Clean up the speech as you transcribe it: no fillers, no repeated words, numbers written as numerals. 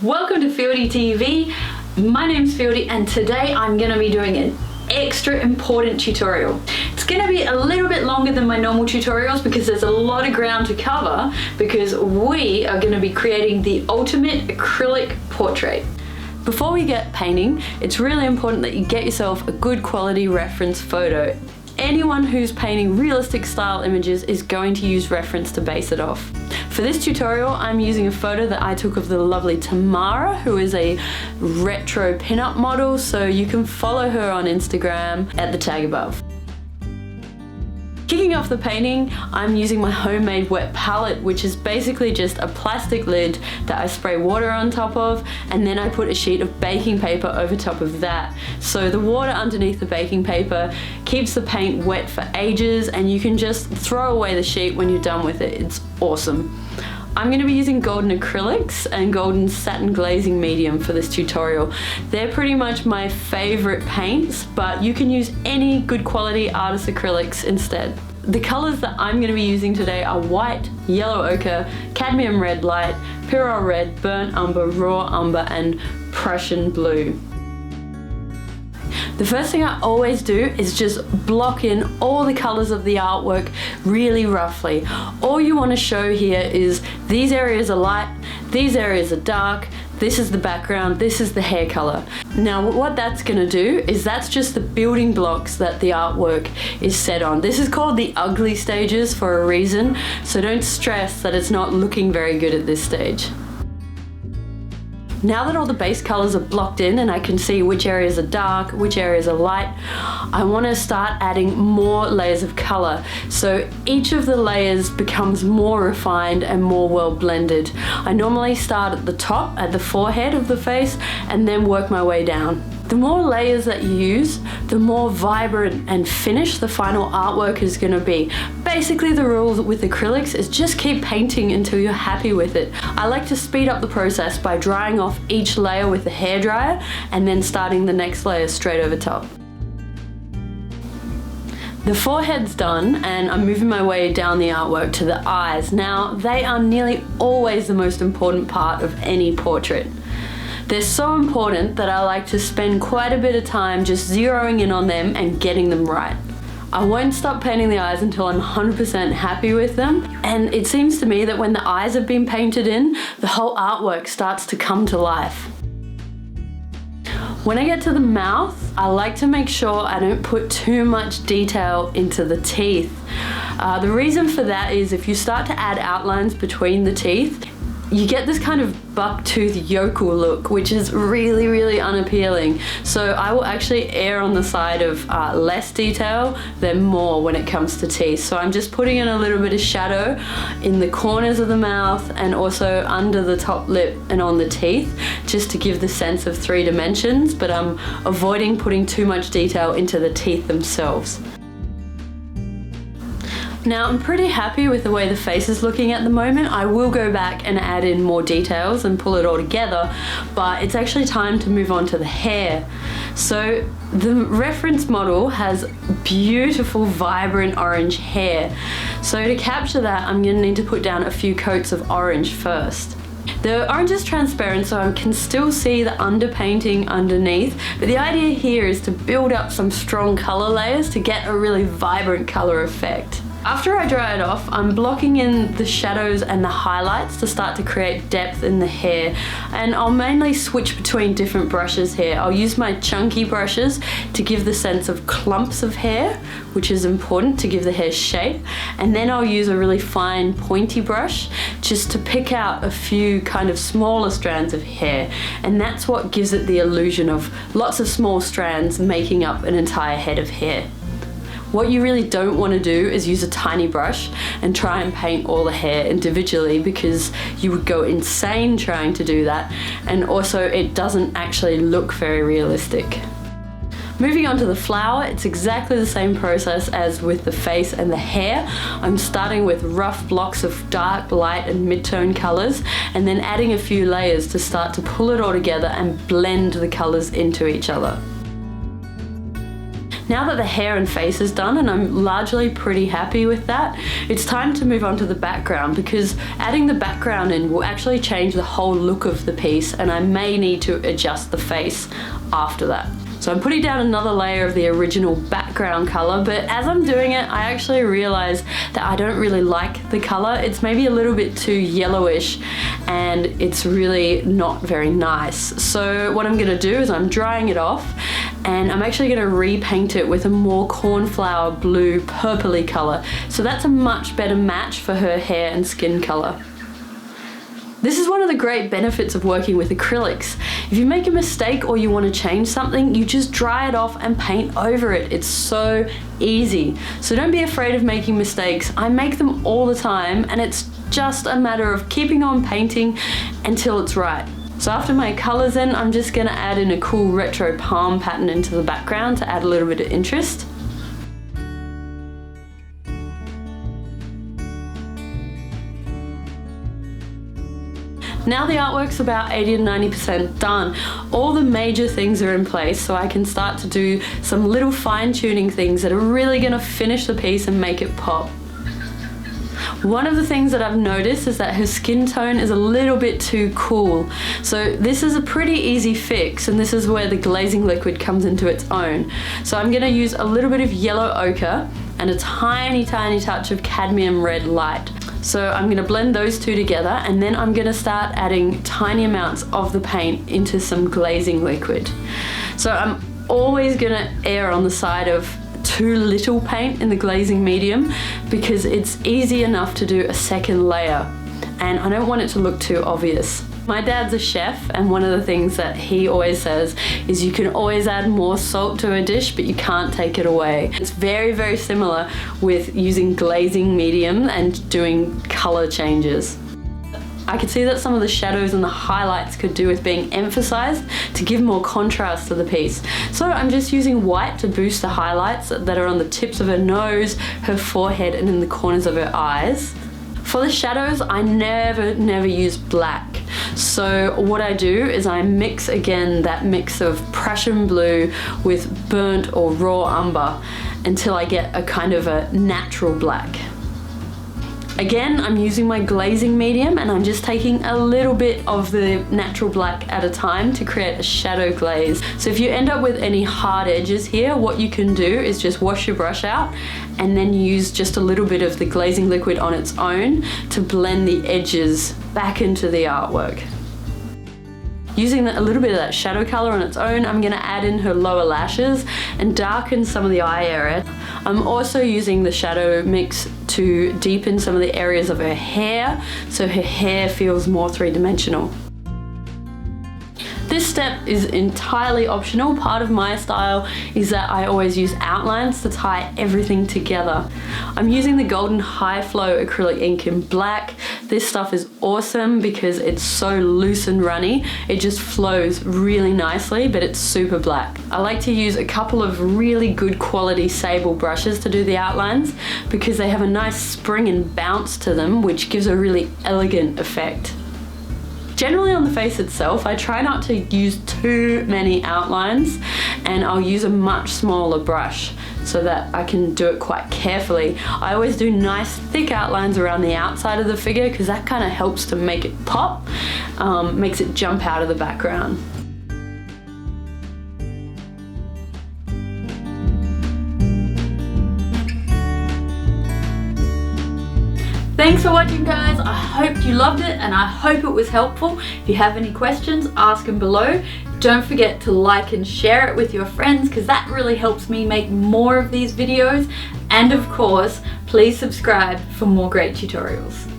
Welcome to Fieldey TV. My name's Fieldey and today I'm going to be doing an extra important tutorial. It's going to be a little bit longer than my normal tutorials because there's a lot of ground to cover because we are going to be creating the ultimate acrylic portrait. Before we get painting, it's really important that you get yourself a good quality reference photo. Anyone who's painting realistic style images is going to use reference to base it off. For this tutorial, I'm using a photo that I took of the lovely Tamara, who is a retro pinup model, so you can follow her on Instagram at the tag above. Kicking off the painting, I'm using my homemade wet palette, which is basically just a plastic lid that I spray water on top of, and then I put a sheet of baking paper over top of that. So the water underneath the baking paper keeps the paint wet for ages, and you can just throw away the sheet when you're done with it. It's awesome. I'm going to be using golden acrylics and golden satin glazing medium for this tutorial. They're pretty much my favorite paints, but you can use any good quality artist acrylics instead. The colors that I'm going to be using today are white, yellow ochre, cadmium red light, Pyrrole red, burnt umber, raw umber, and Prussian blue. The first thing I always do is just block in all the colors of the artwork really roughly. All you want to show here is these areas are light, these areas are dark, this is the background, this is the hair color. Now what that's going to do is that's just the building blocks that the artwork is set on. This is called the ugly stages for a reason, so don't stress that it's not looking very good at this stage. Now that all the base colors are blocked in and I can see which areas are dark, which areas are light, I want to start adding more layers of color. So each of the layers becomes more refined and more well blended. I normally start at the top, at the forehead of the face, and then work my way down. The more layers that you use, the more vibrant and finished the final artwork is going to be. Basically the rule with acrylics is just keep painting until you're happy with it. I like to speed up the process by drying off each layer with a hairdryer and then starting the next layer straight over top. The forehead's done and I'm moving my way down the artwork to the eyes. Now they are nearly always the most important part of any portrait. They're so important that I like to spend quite a bit of time just zeroing in on them and getting them right. I won't stop painting the eyes until I'm 100% happy with them, and it seems to me that when the eyes have been painted in, the whole artwork starts to come to life. When I get to the mouth, I like to make sure I don't put too much detail into the teeth. The reason for that is if you start to add outlines between the teeth, you get this kind of bucktooth yokel look, which is really unappealing. So I will actually err on the side of less detail than more when it comes to teeth. So I'm just putting in a little bit of shadow in the corners of the mouth and also under the top lip and on the teeth, just to give the sense of 3 dimensions, but I'm avoiding putting too much detail into the teeth themselves. Now I'm pretty happy with the way the face is looking at the moment. I will go back and add in more details and pull it all together, but it's actually time to move on to the hair. So the reference model has beautiful vibrant orange hair. So to capture that, I'm going to need to put down a few coats of orange first. The orange is transparent, so I can still see the underpainting underneath, but the idea here is to build up some strong color layers to get a really vibrant color effect. After I dry it off, I'm blocking in the shadows and the highlights to start to create depth in the hair, and I'll mainly switch between different brushes here. I'll use my chunky brushes to give the sense of clumps of hair, which is important to give the hair shape, and then I'll use a really fine pointy brush just to pick out a few kind of smaller strands of hair, and that's what gives it the illusion of lots of small strands making up an entire head of hair. What you really don't want to do is use a tiny brush and try and paint all the hair individually, because you would go insane trying to do that, and also it doesn't actually look very realistic. Moving on to the flower, it's exactly the same process as with the face and the hair. I'm starting with rough blocks of dark, light and mid-tone colors, and then adding a few layers to start to pull it all together and blend the colors into each other. Now that the hair and face is done, and I'm largely pretty happy with that, it's time to move on to the background, because adding the background in will actually change the whole look of the piece, and I may need to adjust the face after that. So I'm putting down another layer of the original background color, but as I'm doing it, I actually realize that I don't really like the color. It's maybe a little bit too yellowish and it's really not very nice. So what I'm gonna do is I'm drying it off, and I'm actually gonna repaint it with a more cornflower blue purpley color. So that's a much better match for her hair and skin color. This is one of the great benefits of working with acrylics. If you make a mistake or you want to change something, you just dry it off and paint over it. It's so easy. So don't be afraid of making mistakes. I make them all the time, and it's just a matter of keeping on painting until it's right. So after my colors in, I'm just gonna add in a cool retro palm pattern into the background to add a little bit of interest. Now the artwork's about 80 to 90% done. All the major things are in place, so I can start to do some little fine-tuning things that are really gonna finish the piece and make it pop. One of the things that I've noticed is that her skin tone is a little bit too cool. So this is a pretty easy fix, and this is where the glazing liquid comes into its own. So I'm gonna use a little bit of yellow ochre and a tiny touch of cadmium red light. So I'm gonna blend those two together, and then I'm gonna start adding tiny amounts of the paint into some glazing liquid. So I'm always gonna err on the side of too little paint in the glazing medium, because it's easy enough to do a second layer, and I don't want it to look too obvious. My dad's a chef, and one of the things that he always says is you can always add more salt to a dish, but you can't take it away. It's very similar with using glazing medium and doing color changes. I could see that some of the shadows and the highlights could do with being emphasized to give more contrast to the piece. So I'm just using white to boost the highlights that are on the tips of her nose, her forehead, and in the corners of her eyes. For the shadows, I never use black. So what I do is I mix again that mix of Prussian blue with burnt or raw umber until I get a kind of a natural black. Again, I'm using my glazing medium, and I'm just taking a little bit of the natural black at a time to create a shadow glaze. So if you end up with any hard edges here, what you can do is just wash your brush out and then use just a little bit of the glazing liquid on its own to blend the edges back into the artwork. Using a little bit of that shadow color on its own, I'm gonna add in her lower lashes and darken some of the eye area. I'm also using the shadow mix to deepen some of the areas of her hair, so her hair feels more three-dimensional. This step is entirely optional. Part of my style is that I always use outlines to tie everything together. I'm using the Golden High Flow acrylic ink in black. This stuff is awesome because it's so loose and runny. It just flows really nicely, but it's super black. I like to use a couple of really good quality sable brushes to do the outlines because they have a nice spring and bounce to them, which gives a really elegant effect. Generally on the face itself, I try not to use too many outlines, and I'll use a much smaller brush so that I can do it quite carefully. I always do nice thick outlines around the outside of the figure because that kind of helps to make it pop, makes it jump out of the background. Thanks for watching, guys. I hope you loved it and I hope it was helpful. If you have any questions, ask them below. Don't forget to like and share it with your friends because that really helps me make more of these videos. And of course, please subscribe for more great tutorials.